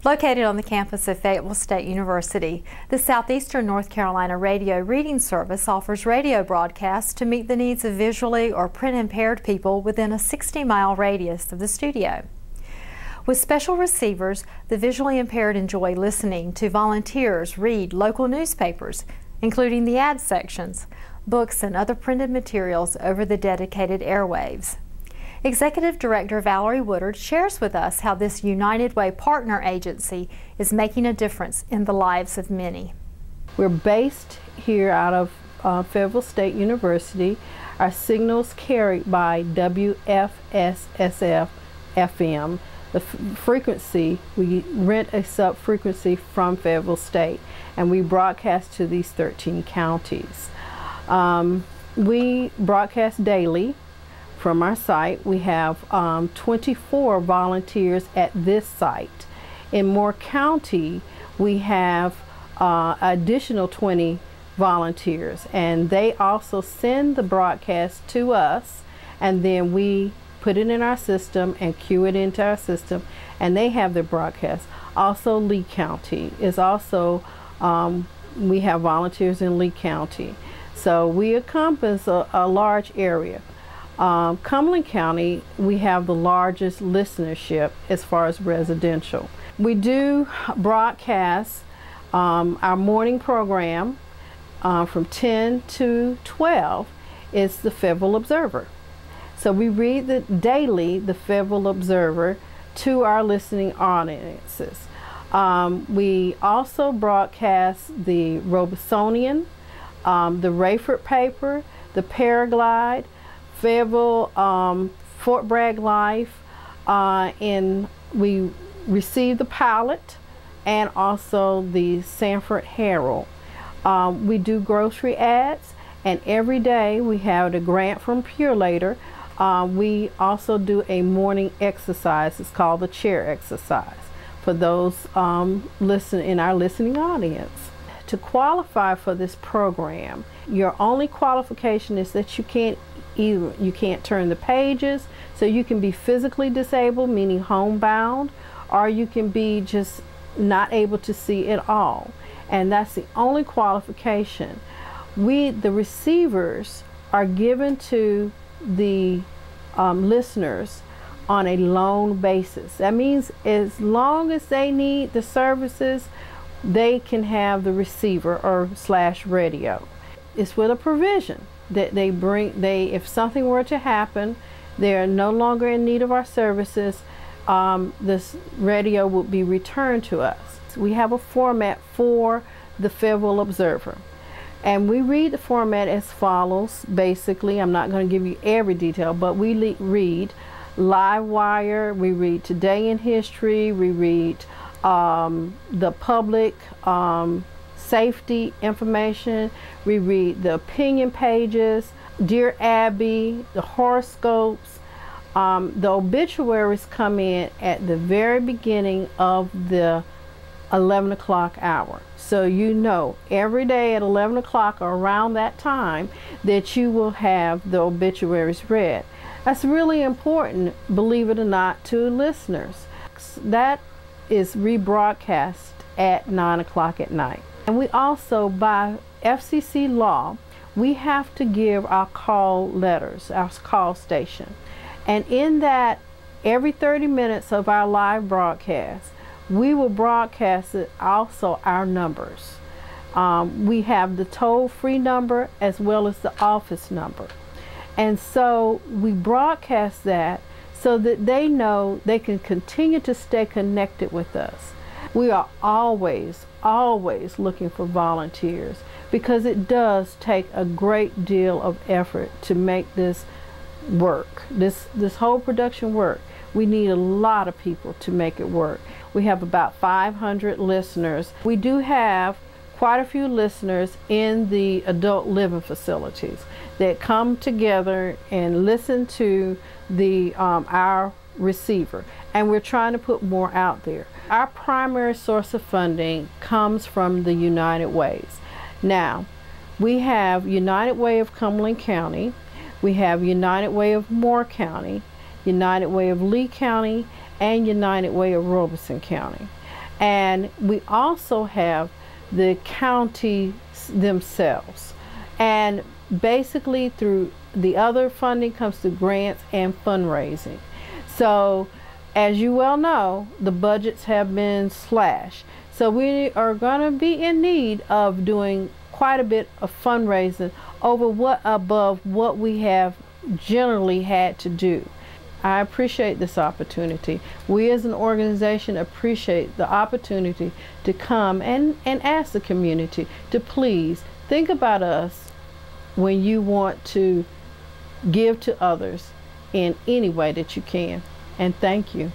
Located on the campus of Fayetteville State University, the Southeastern North Carolina Radio Reading Service offers radio broadcasts to meet the needs of visually or print-impaired people within a 60-mile radius of the studio. With special receivers, the visually impaired enjoy listening to volunteers read local newspapers, including the ad sections, books, and other printed materials over the dedicated airwaves. Executive Director Valerie Woodard shares with us how this United Way partner agency is making a difference in the lives of many. We're based here out of Fayetteville State University. Our signals carried by WFSSF FM. The frequency, we rent a sub-frequency from Fayetteville State, and we broadcast to these 13 counties. We broadcast daily from our site. We have 24 volunteers at this site. In Moore County, we have additional 20 volunteers, and they also send the broadcast to us, and then we put it in our system and cue it into our system, and they have their broadcast. Also, Lee County is also, we have volunteers in Lee County. So we encompass a large area. Cumberland County, we have the largest listenership as far as residential. We do broadcast our morning program from 10 to 12 is the Fayetteville Observer. So we read daily the Fayetteville Observer to our listening audiences. We also broadcast the Robesonian, the Rayford paper, the Paraglide, Fayetteville, Fort Bragg Life, and we receive the Pilot and also the Sanford Herald. We do grocery ads, and every day we have a grant from Pure Later. We also do a morning exercise. It's called the chair exercise for those in our listening audience. To qualify for this program, your only qualification is that you can't turn the pages, so you can be physically disabled, meaning homebound, or you can be just not able to see at all. And that's the only qualification. The receivers are given to the listeners on a loan basis. That means as long as they need the services, they can have the receiver or / radio. It's with a provision that if something were to happen, they're no longer in need of our services, this radio will be returned to us. We have a format for the Fayetteville Observer, and we read the format as follows. Basically, I'm not going to give you every detail, but we read Live Wire, we read Today in History, we read the public safety information, we read the opinion pages, Dear Abby, the horoscopes. The obituaries come in at the very beginning of the 11 o'clock hour. So you know every day at 11 o'clock or around that time that you will have the obituaries read. That's really important, believe it or not, to listeners. That is rebroadcast at 9 o'clock at night. And we also, by FCC law, we have to give our call letters, our call station. And in that, every 30 minutes of our live broadcast, we will broadcast it also our numbers. We have the toll-free number as well as the office number. And so we broadcast that so that they know they can continue to stay connected with us. We are always looking for volunteers, because it does take a great deal of effort to make this work, this whole production work. We need a lot of people to make it work. We have about 500 listeners. We do have quite a few listeners in the adult living facilities that come together and listen to our receiver, and we're trying to put more out there. Our primary source of funding comes from the United Ways. Now, we have United Way of Cumberland County, we have United Way of Moore County, United Way of Lee County, and United Way of Robeson County. And we also have the counties themselves. And basically through the other funding comes to grants and fundraising. So as you well know, the budgets have been slashed. So we are going to be in need of doing quite a bit of fundraising above what we have generally had to do. I appreciate this opportunity. We as an organization appreciate the opportunity to come and ask the community to please think about us when you want to give to others in any way that you can. And thank you.